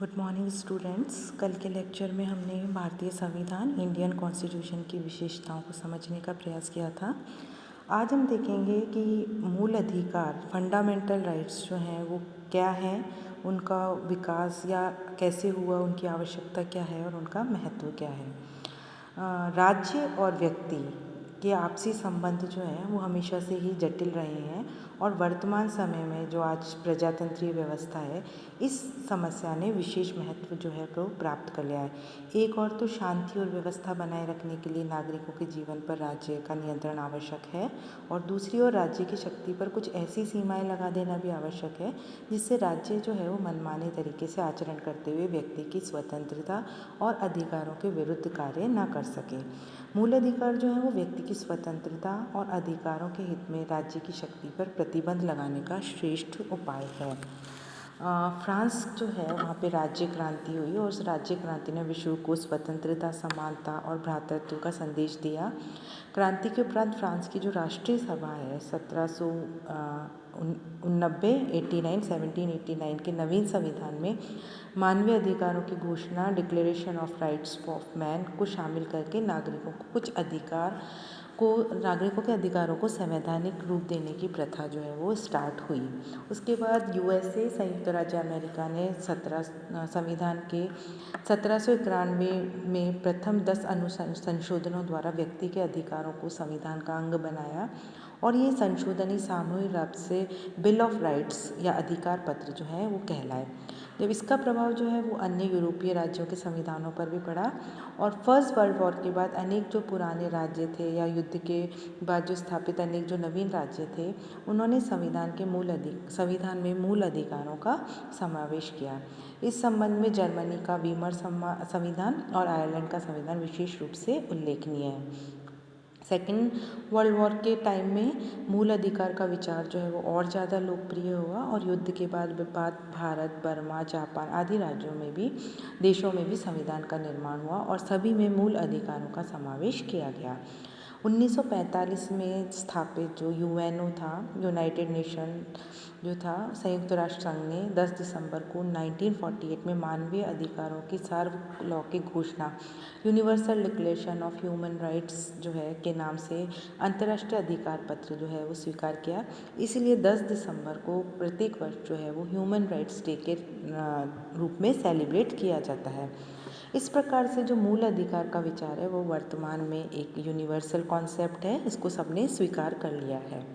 Good morning students. कल के lecture में हमने भारतीय संविधान इंडियन कॉन्स्टिट्यूशन की विशेषताओं को समझने का प्रयास किया था। आज हम देखेंगे कि मूल अधिकार फंडामेंटल राइट्स जो हैं वो क्या हैं, उनका विकास या कैसे हुआ, उनकी आवश्यकता क्या है और उनका महत्व क्या है। राज्य और व्यक्ति के आपसी संबंध जो हैं वो हमेशा से ही जटिल रहे हैं और वर्तमान समय में जो आज प्रजातंत्रीय व्यवस्था है, इस समस्या ने विशेष महत्व जो है वो प्राप्त कर लिया है। एक और तो शांति और व्यवस्था बनाए रखने के लिए नागरिकों के जीवन पर राज्य का नियंत्रण आवश्यक है और दूसरी ओर राज्य की शक्ति पर कुछ ऐसी सीमाएं लगा देना भी आवश्यक है जिससे राज्य जो है वो मनमाने तरीके से आचरण करते हुए व्यक्ति की स्वतंत्रता और अधिकारों के विरुद्ध कार्य न कर सके। मूल अधिकार जो है वो व्यक्ति की स्वतंत्रता और अधिकारों के हित में राज्य की शक्ति पर प्रतिबंध लगाने का श्रेष्ठ उपाय है। फ्रांस जो है वहाँ पे राज्य क्रांति हुई और उस राज्य क्रांति ने विश्व को स्वतंत्रता, समानता और भ्रातृत्व का संदेश दिया। क्रांति के उपरांत फ्रांस की जो राष्ट्रीय सभा है 1789 के नवीन संविधान में मानवीय अधिकारों की घोषणा declaration of rights of man को शामिल करके नागरिकों के अधिकारों को संवैधानिक रूप देने की प्रथा जो है वो स्टार्ट हुई। उसके बाद यूएसए संयुक्त राज्य अमेरिका ने संविधान के 1791 में प्रथम 10 संशोधनों द्वारा व्यक्ति के अधिकारों को संविधान का अंग बनाया और ये संशोधन ही सामूहिक रूप से बिल ऑफ राइट्स या अधिकार पत्र जो है वो कहलाए। जब इसका प्रभाव जो है वो अन्य यूरोपीय राज्यों के संविधानों पर भी पड़ा और फर्स्ट वर्ल्ड वॉर के बाद अनेक जो पुराने राज्य थे या युद्ध के बाद जो स्थापित अनेक जो नवीन राज्य थे, उन्होंने संविधान में मूल अधिकारों का समावेश किया। इस संबंध में जर्मनी का वीमर संविधान और आयरलैंड का संविधान विशेष रूप से उल्लेखनीय है। सेकेंड वर्ल्ड वॉर के टाइम में मूल अधिकार का विचार जो है वो और ज़्यादा लोकप्रिय हुआ और युद्ध के बाद भारत, बर्मा, जापान आदि देशों में भी संविधान का निर्माण हुआ और सभी में मूल अधिकारों का समावेश किया गया। 1945 में स्थापित जो यूएनओ था, यूनाइटेड नेशन जो था, संयुक्त राष्ट्र संघ ने 10 दिसंबर को 1948 में मानवीय अधिकारों की सार्वलौकिक घोषणा universal declaration of human rights जो है के नाम से अंतर्राष्ट्रीय अधिकार पत्र जो है वो स्वीकार किया। इसलिए 10 दिसंबर को प्रत्येक वर्ष जो है वो ह्यूमन राइट्स डे के रूप में सेलिब्रेट किया जाता है। इस प्रकार से जो मूल अधिकार का विचार है वो वर्तमान में एक यूनिवर्सल कॉन्सेप्ट है, इसको सबने स्वीकार कर लिया है।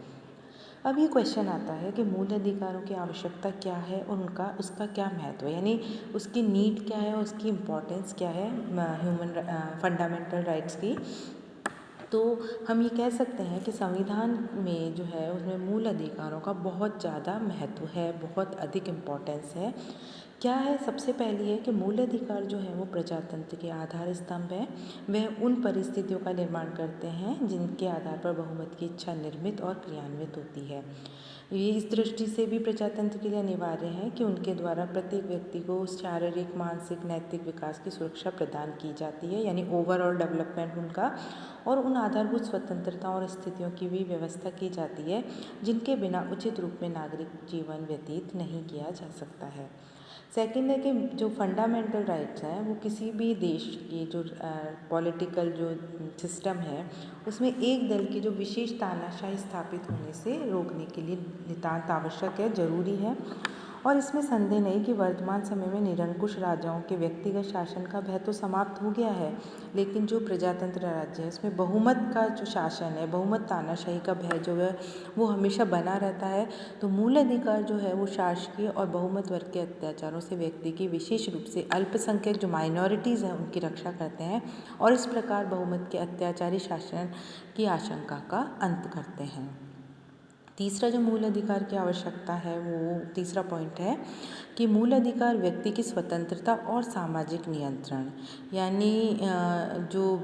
अब ये क्वेश्चन आता है कि मूल अधिकारों की आवश्यकता क्या है और उसका क्या महत्व है, यानी उसकी नीड क्या है और उसकी इम्पोर्टेंस क्या है फंडामेंटल राइट्स की। तो हम ये कह सकते हैं कि संविधान में जो है उसमें मूल अधिकारों का बहुत ज़्यादा महत्व है, बहुत अधिक इम्पोर्टेंस है। क्या है, सबसे पहली है कि मूल अधिकार जो है वो प्रजातंत्र के आधार स्तंभ है। वह उन परिस्थितियों का निर्माण करते हैं जिनके आधार पर बहुमत की इच्छा निर्मित और क्रियान्वित होती है। ये इस दृष्टि से भी प्रजातंत्र के लिए अनिवार्य है कि उनके द्वारा प्रत्येक व्यक्ति को शारीरिक, मानसिक, नैतिक विकास की सुरक्षा प्रदान की जाती है, यानी ओवरऑल डेवलपमेंट उनका, और उन आधारभूत स्वतंत्रता और स्थितियों की भी व्यवस्था की जाती है जिनके बिना उचित रूप में नागरिक जीवन व्यतीत नहीं किया जा सकता है। सेकंड है कि जो फंडामेंटल राइट्स हैं वो किसी भी देश की जो पॉलिटिकल जो सिस्टम है उसमें एक दल की जो विशेष तानाशाही स्थापित होने से रोकने के लिए नितांत आवश्यक है, जरूरी है। और इसमें संदेह नहीं कि वर्तमान समय में निरंकुश राजाओं के व्यक्तिगत शासन का भय तो समाप्त हो गया है, लेकिन जो प्रजातंत्र राज्य है उसमें बहुमत का जो शासन है, बहुमत तानाशाही का भय जो है वो हमेशा बना रहता है। तो मूल अधिकार जो है वो शासकीय और बहुमत वर्ग के अत्याचारों से व्यक्ति की, विशेष रूप से अल्पसंख्यक जो माइनॉरिटीज़ हैं उनकी रक्षा करते हैं और इस प्रकार बहुमत के अत्याचारी शासन की आशंका का अंत करते हैं। तीसरा जो मूल अधिकार की आवश्यकता है वो तीसरा पॉइंट है कि मूल अधिकार व्यक्ति की स्वतंत्रता और सामाजिक नियंत्रण, यानी जो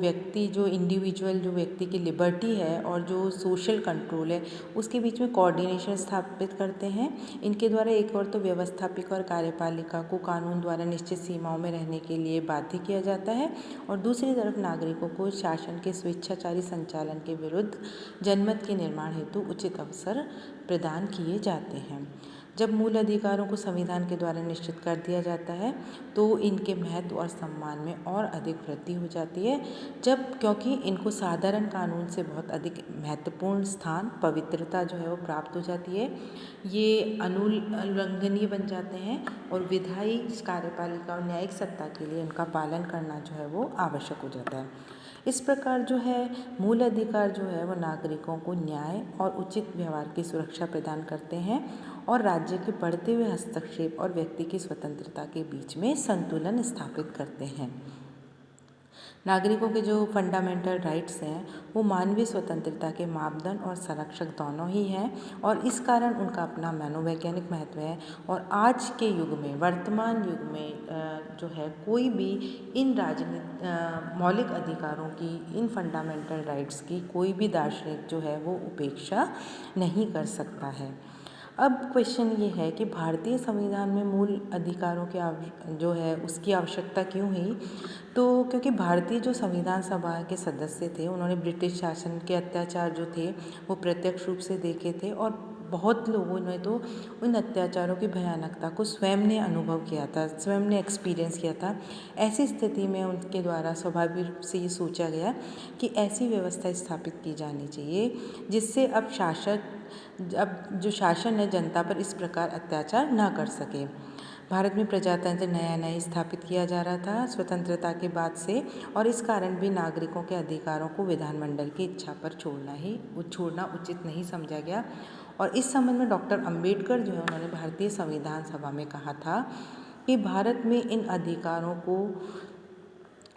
इंडिविजुअल जो व्यक्ति की लिबर्टी है और जो सोशल कंट्रोल है उसके बीच में कोऑर्डिनेशन स्थापित करते हैं। इनके द्वारा एक और तो व्यवस्थापिका और कार्यपालिका को कानून द्वारा निश्चित सीमाओं में रहने के लिए बाध्य किया जाता है और दूसरी तरफ नागरिकों को शासन के स्वेच्छाचारी संचालन के विरुद्ध जनमत के निर्माण हेतु उचित अवसर प्रदान किए जाते हैं। जब मूल अधिकारों को संविधान के द्वारा निश्चित कर दिया जाता है तो इनके महत्व और सम्मान में और अधिक वृद्धि हो जाती है, जब क्योंकि इनको साधारण कानून से बहुत अधिक महत्वपूर्ण स्थान, पवित्रता जो है वो प्राप्त हो जाती है। ये अनुल्लंघनीय बन जाते हैं और विधायी, कार्यपालिका और न्यायिक सत्ता के लिए इनका पालन करना जो है वो आवश्यक हो जाता है। इस प्रकार जो है मूल अधिकार जो है वो नागरिकों को न्याय और उचित व्यवहार की सुरक्षा प्रदान करते हैं और राज्य के बढ़ते हुए हस्तक्षेप और व्यक्ति की स्वतंत्रता के बीच में संतुलन स्थापित करते हैं। नागरिकों के जो फंडामेंटल राइट्स हैं वो मानवीय स्वतंत्रता के मापदंड और संरक्षक दोनों ही हैं और इस कारण उनका अपना मनोवैज्ञानिक महत्व है। और आज के युग में, वर्तमान युग में जो है कोई भी इन मौलिक अधिकारों की, इन फंडामेंटल राइट्स की कोई भी दार्शनिक जो है वो उपेक्षा नहीं कर सकता है। अब क्वेश्चन ये है कि भारतीय संविधान में मूल अधिकारों की जो है उसकी आवश्यकता क्यों हुई? तो क्योंकि भारतीय जो संविधान सभा के सदस्य थे उन्होंने ब्रिटिश शासन के अत्याचार जो थे वो प्रत्यक्ष रूप से देखे थे और बहुत लोगों ने तो उन अत्याचारों की भयानकता को स्वयं ने अनुभव किया था, स्वयं ने एक्सपीरियंस किया था। ऐसी स्थिति में उनके द्वारा स्वाभाविक रूप से ये सोचा गया कि ऐसी व्यवस्था स्थापित की जानी चाहिए जिससे अब जो शासन है जनता पर इस प्रकार अत्याचार ना कर सके। भारत में प्रजातंत्र नया नया स्थापित किया जा रहा था स्वतंत्रता के बाद से और इस कारण भी नागरिकों के अधिकारों को विधानमंडल की इच्छा पर छोड़ना उचित नहीं समझा गया। और इस संबंध में डॉक्टर अंबेडकर जो है उन्होंने भारतीय संविधान सभा में कहा था कि भारत में इन अधिकारों को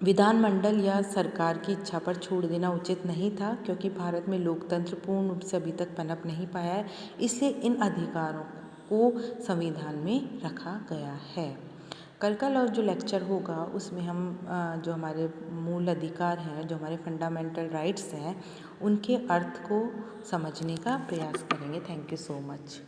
विधानमंडल या सरकार की इच्छा पर छोड़ देना उचित नहीं था, क्योंकि भारत में लोकतंत्र पूर्ण रूप से अभी तक पनप नहीं पाया है, इसलिए इन अधिकारों को संविधान में रखा गया है। कल का जो लेक्चर होगा उसमें हम जो हमारे मूल अधिकार हैं, जो हमारे फंडामेंटल राइट्स हैं, उनके अर्थ को समझने का प्रयास करेंगे। Thank you so much.